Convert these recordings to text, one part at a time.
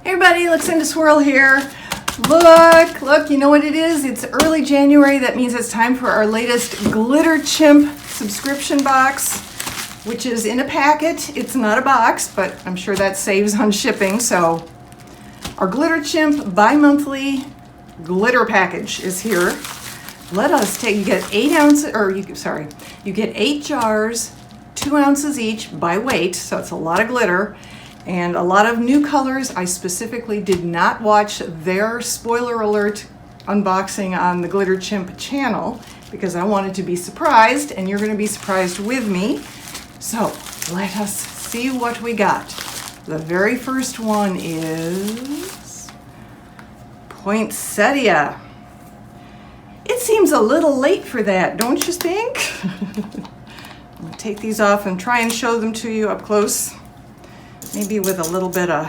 Hey everybody, Luxinda Swirl here. Look, you know what it is? It's early January. That means it's time for our latest Glitter Chimp subscription box, which is in a packet. It's not a box, but I'm sure that saves on shipping. So our Glitter Chimp bi-monthly glitter package is here. Let us take, you get 8 ounces, or you get 8 jars, 2 ounces each by weight. So it's a lot of glitter. And a lot of new colors. I specifically did not watch their spoiler alert unboxing on the Glitter Chimp channel because I wanted to be surprised, and you're going to be surprised with me. So let us see what we got. The very first one is Poinsettia. It seems a little late for that, don't you think? I'm going to take these off and try and show them to you up close. Maybe with a little bit of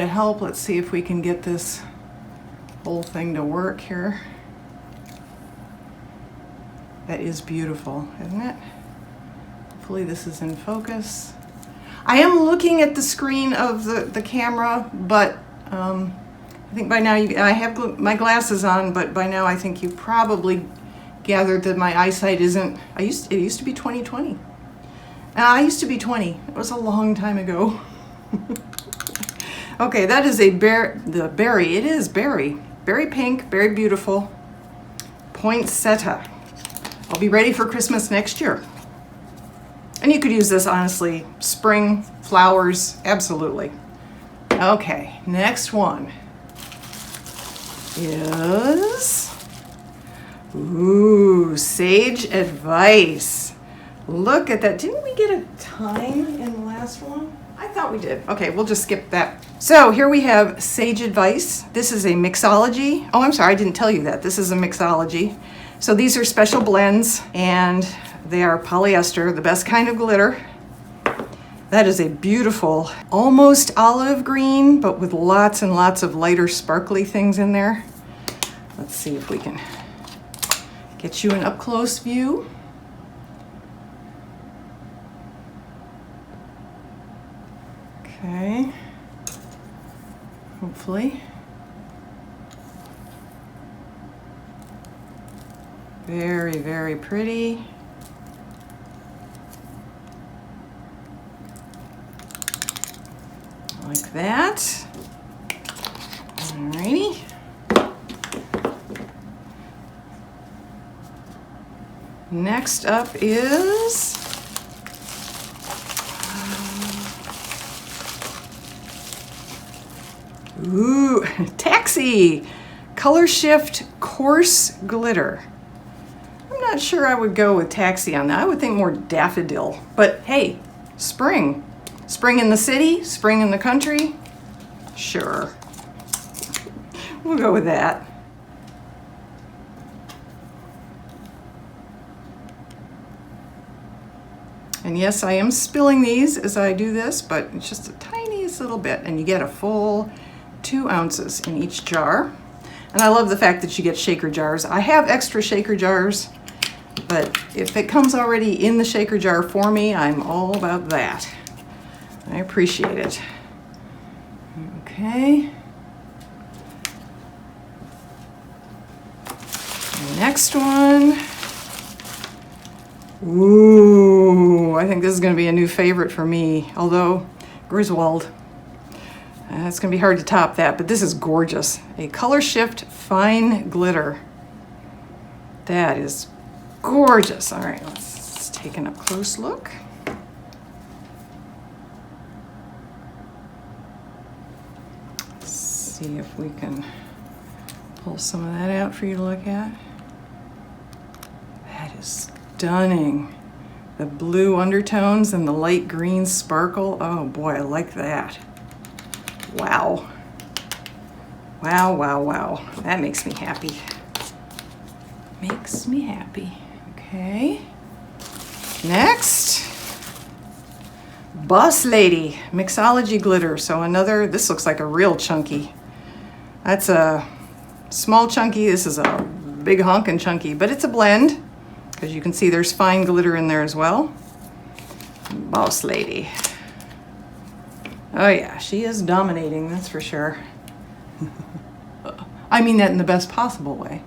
help. Let's see if we can get this whole thing to work here. That is beautiful, isn't it? Hopefully this is in focus. I am looking at the screen of the camera, but I think by now I have my glasses on, but by now I think you probably gathered that my eyesight isn't. It used to be 20/20. I used to be 20. It was a long time ago. Okay, that is berry. It is berry. Berry pink, very beautiful. Poinsettia. I'll be ready for Christmas next year. And you could use this, honestly, spring, flowers, absolutely. Okay, next one is, Sage Advice. Look at that. Didn't we get a time in the last one? I thought we did. Okay, we'll just skip that. So here we have Sage Advice. This is a mixology. Oh, I'm sorry, I didn't tell you that. This is a mixology. So these are special blends, and they are polyester, the best kind of glitter. That is a beautiful, almost olive green, but with lots and lots of lighter sparkly things in there. Let's see if we can get you an up-close view. Okay, hopefully. Very, very pretty. Like that. Alrighty. Next up is Taxi Color Shift Coarse Glitter. I'm not sure I would go with Taxi on that. I would think more daffodil. But hey, spring. Spring in the city, spring in the country. Sure. We'll go with that. And yes, I am spilling these as I do this, but it's just the tiniest little bit. And you get a full 2 ounces in each jar. And I love the fact that you get shaker jars. I have extra shaker jars, but if it comes already in the shaker jar for me, I'm all about that. I appreciate it. Okay. Next one. Ooh, I think this is going to be a new favorite for me, although Griswold. It's going to be hard to top that, but this is gorgeous. A Color Shift Fine Glitter. That is gorgeous. All right, let's take an up-close look. Let's see if we can pull some of that out for you to look at. That is stunning. The blue undertones and the light green sparkle. Oh boy, I like that. Wow. Wow, wow, wow. That makes me happy. Makes me happy. Okay. Next. Boss Lady Mixology Glitter. So another, this looks like a real chunky. That's a small chunky. This is a big honkin' chunky, but it's a blend. As you can see, there's fine glitter in there as well. Boss Lady. Oh yeah, she is dominating, that's for sure. I mean that in the best possible way.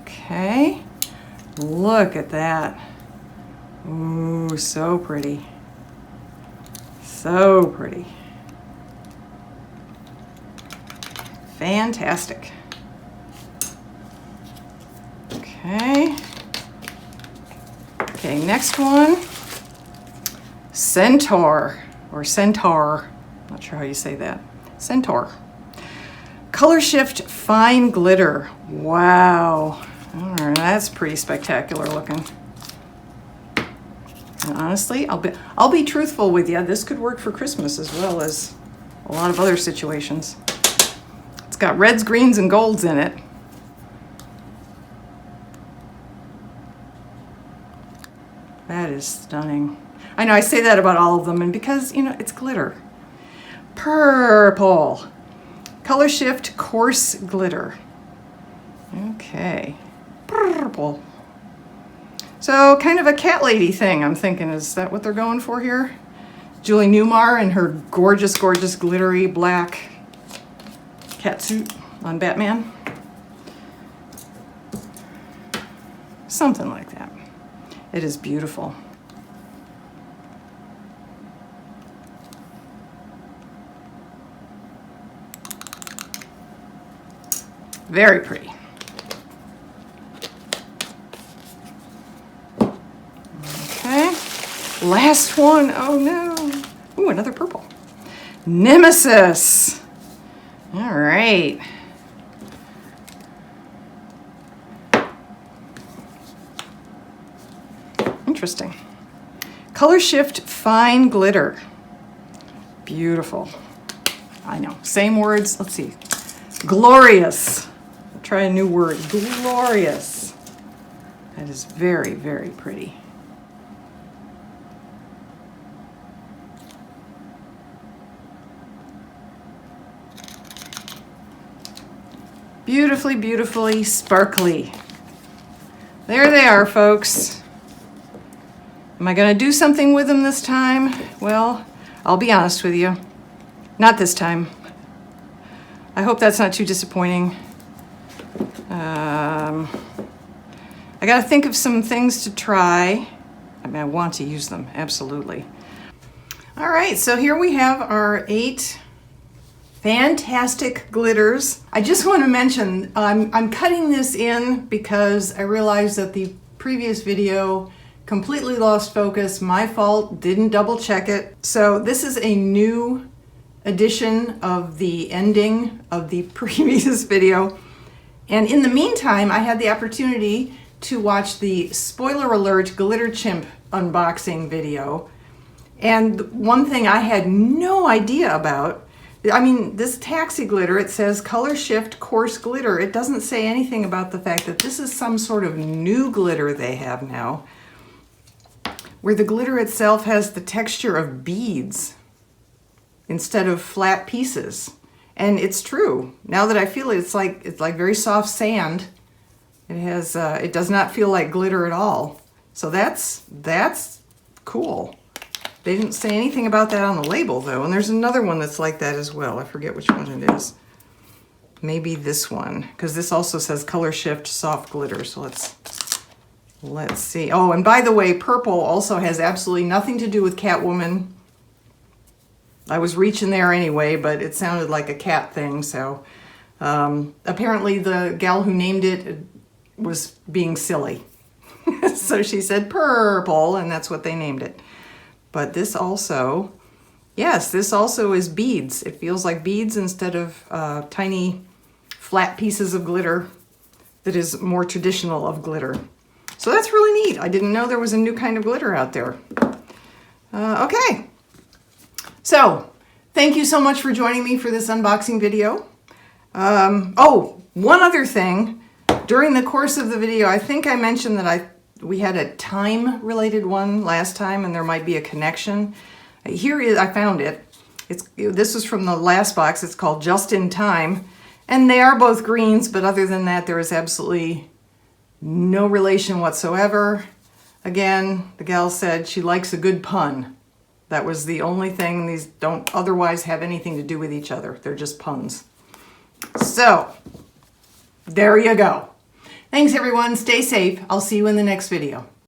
Okay, look at that. Ooh, so pretty. So pretty. Fantastic. Okay. Okay, next one. Centaur, or Centaur. Not sure how you say that. Centaur. Color Shift Fine Glitter. Wow. All right, that's pretty spectacular looking. And honestly, I'll be truthful with you. This could work for Christmas as well as a lot of other situations. It's got reds, greens, and golds in it. That is stunning. I know I say that about all of them, and because, you know, it's glitter. Purple. Color Shift Coarse Glitter. Okay. Purple. So kind of a cat lady thing, I'm thinking. Is that what they're going for here? Julie Newmar in her gorgeous, gorgeous glittery black cat suit on Batman. Something like that. It is beautiful. Very pretty. Okay, last one. Oh no. Ooh, another purple. Nemesis. All right. Interesting. Color Shift Fine Glitter. Beautiful. I know, same words. Let's see. Glorious. I'll try a new word. Glorious. That is very, very pretty. Beautifully, beautifully sparkly. There they are, folks. Am I going to do something with them this time? Well, I'll be honest with you. Not this time. I hope that's not too disappointing. I got to think of some things to try. I mean, I want to use them, absolutely. All right, so here we have our 8 fantastic glitters. I just want to mention, I'm cutting this in because I realized that the previous video completely lost focus. My fault, didn't double check it. So this is a new edition of the ending of the previous video. And in the meantime, I had the opportunity to watch the spoiler alert Glitter Chimp unboxing video. And one thing I had no idea about, I mean, this taxi glitter, it says Color Shift Coarse Glitter. It doesn't say anything about the fact that this is some sort of new glitter they have now, where the glitter itself has the texture of beads instead of flat pieces. And it's true. Now that I feel it, it's like very soft sand. It has it does not feel like glitter at all. So that's cool. They didn't say anything about that on the label though. And there's another one that's like that as well. I forget which one it is. Maybe this one, because this also says Color Shift Soft Glitter. So let's see. Oh, and by the way, purple also has absolutely nothing to do with Catwoman. I was reaching there anyway, but it sounded like a cat thing, so apparently the gal who named it was being silly. So she said purple, and that's what they named it. But this also, yes, this also is beads. It feels like beads instead of tiny flat pieces of glitter that is more traditional of glitter. So that's really neat. I didn't know there was a new kind of glitter out there. Okay. So, thank you so much for joining me for this unboxing video. Oh, one other thing. During the course of the video, I think I mentioned that we had a time-related one last time, and there might be a connection. Here is, I found it. This was from the last box. It's called Just in Time, and they are both greens, but other than that, there is absolutely no relation whatsoever. Again, the gal said she likes a good pun. That was the only thing. These don't otherwise have anything to do with each other. They're just puns. So, there you go. Thanks everyone. Stay safe. I'll see you in the next video.